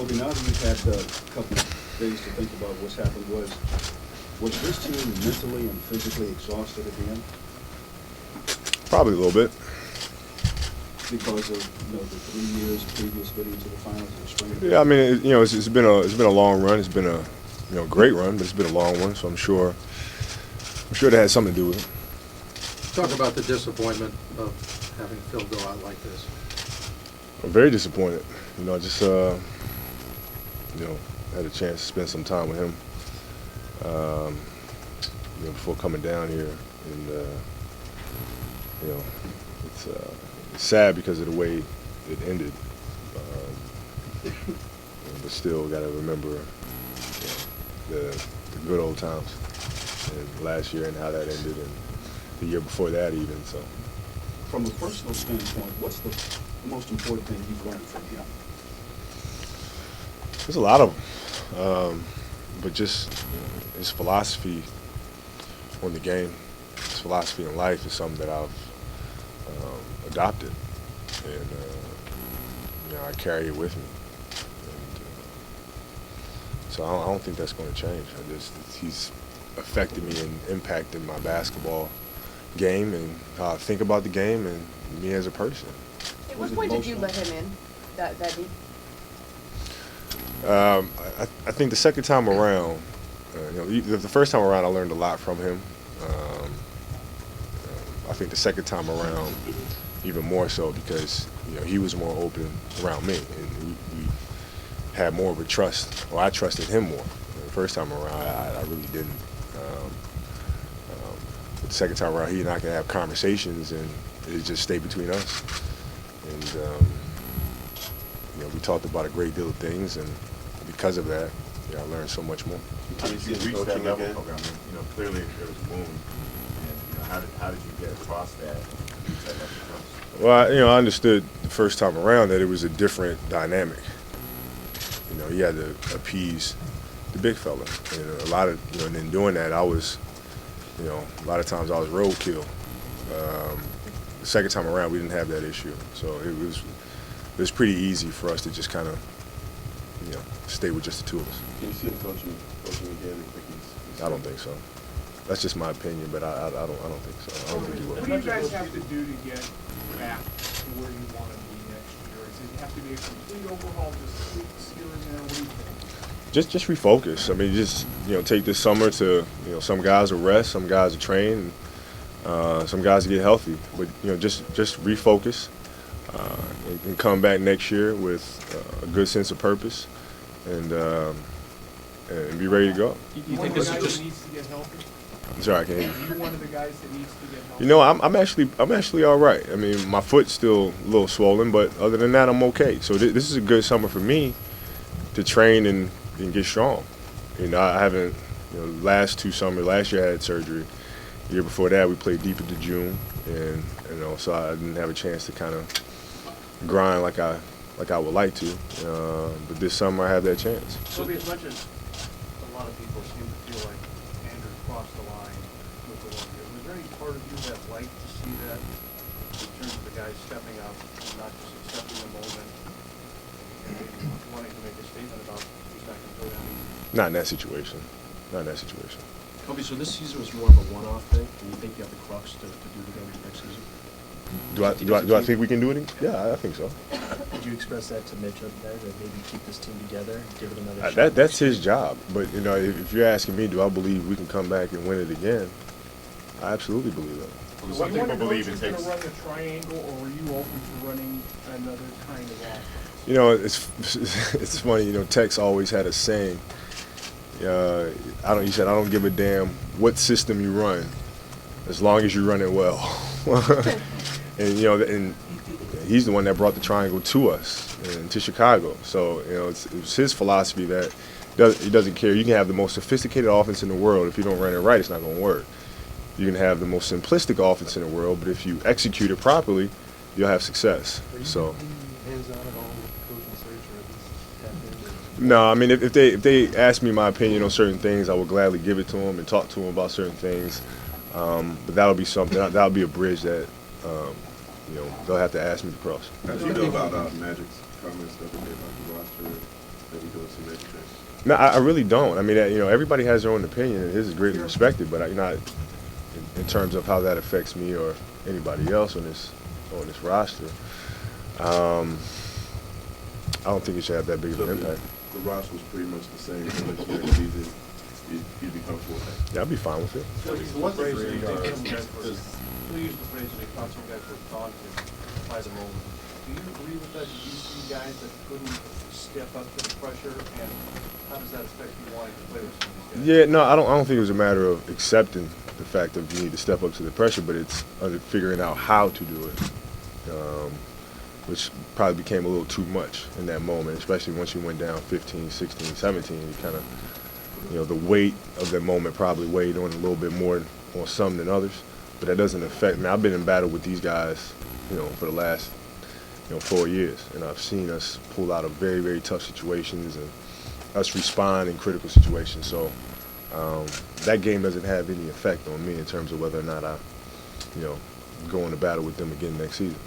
Kobe, now that you've had a couple of days to think about what's happened, was this team mentally and physically exhausted at the end? Probably a little bit. Because of the 3 years previous getting to the finals of the spring? Yeah, I mean, it's been a long run. It's been a great run, but it's been a long one. So I'm sure that had something to do with it. Talk about the disappointment of having Phil go out like this. I'm very disappointed. Just had a chance to spend some time with him. Before coming down here, and it's sad because of the way it ended. But still, got to remember the good old times, and last year and how that ended, and the year before that even. So, from a personal standpoint, what's the most important thing you've learned from him? There's a lot of them, but just his philosophy on the game, his philosophy in life is something that I've adopted, and I carry it with me. And, so I don't think that's going to change. He's affected me and impacted my basketball game and how I think about the game and me as a person. At what point did you let him in that deep? I think the second time around, the first time around I learned a lot from him. I think the second time around even more so because he was more open around me, and we had more of a trust, or I trusted him more. The first time around I really didn't. But the second time around he and I could have conversations and it just stayed between us. And we talked about a great deal of things, and because of that, I learned so much more. How did you reach that level? Okay. I mean, clearly there was a wound. And how did you get across that? Well, I understood the first time around that it was a different dynamic. He had to appease the big fella. And a lot of, and in doing that, I was, a lot of times I was roadkill. The second time around, we didn't have that issue, so it was pretty easy for us to just kind of, stay with just the two of us. Can you see him coaching again? I don't think so. That's just my opinion, but I don't think so. I don't think he will. What do you guys have to do to get back to where you want to be next year? Does it have to be a complete overhaul, just tweaks here and there? What do you think? Just refocus. I mean, just take this summer to some guys will rest, some guys will train, and some guys will get healthy. But just refocus and come back next year with a good sense of purpose and be ready to go. You think this is just needs to get healthy? I'm sorry, I can't hear Are you one of the guys that needs to get healthy? I'm actually all right. I mean, my foot's still a little swollen, but other than that, I'm okay. So this is a good summer for me to train and get strong. I haven't. Last year I had surgery. The year before that, we played deep into June, and so I didn't have a chance to kind of grind like I would like to. But this summer I have that chance. So as much as a lot of people seem to feel like Andrew crossed the line with the 1 year, was there any part of you that liked to see that in terms of the guys stepping up and not just accepting the moment and maybe wanting to make a statement about he's not going to go down easy? Not in that situation. Kobe, so this season was more of a one-off thing, and you think you have the crux to do it again next season? Do I think we can do it? Yeah, I think so. Did you express that to Mitch up there, to maybe keep this team together, give it another shot? That's his job. But if you're asking me, do I believe we can come back and win it again? I absolutely believe that. Some people believe it going takes. to run the triangle, or were you open to running another kind of offense? It's funny. Tex always had a saying. He said, I don't give a damn what system you run, as long as you run it well. and he's the one that brought the triangle to us and to Chicago. So it's his philosophy that he doesn't care. You can have the most sophisticated offense in the world. If you don't run it right, it's not going to work. You can have the most simplistic offense in the world, but if you execute it properly, you'll have success. So. Hands-on at all with coaching search, or at least tap into? No, I mean, if they ask me my opinion on certain things, I will gladly give it to them and talk to them about certain things. But that'll be something. That'll be a bridge that they'll have to ask me to cross. How do you feel about Magic's comments the other day about the roster maybe doing some extras? No, I really don't. I mean, you know, everybody has their own opinion, and his is greatly respected. But you know, in terms of how that affects me or anybody else on this roster, I don't think it should have that big of an impact. The roster was pretty much the same for next year. Season, you'd be comfortable with that? Yeah, I'd be fine with it. So the phrase that they some guys were, we used the phrase that they thought some guys were daunted by the moment. Do you agree with that? Did you see guys that couldn't step up to the pressure, and how does that affect you wanting to play with some of these guys? Yeah, no, I don't think it was a matter of accepting the fact that you need to step up to the pressure, but it's figuring out how to do it, which probably became a little too much in that moment, especially once you went down 15, 16, 17. You kind of, you know, the weight of that moment probably weighed on a little bit more on some than others, but that doesn't affect me. I've been in battle with these guys, you know, for the last 4 years, and I've seen us pull out of very, very tough situations and us respond in critical situations. So that game doesn't have any effect on me in terms of whether or not I, go into battle with them again next season.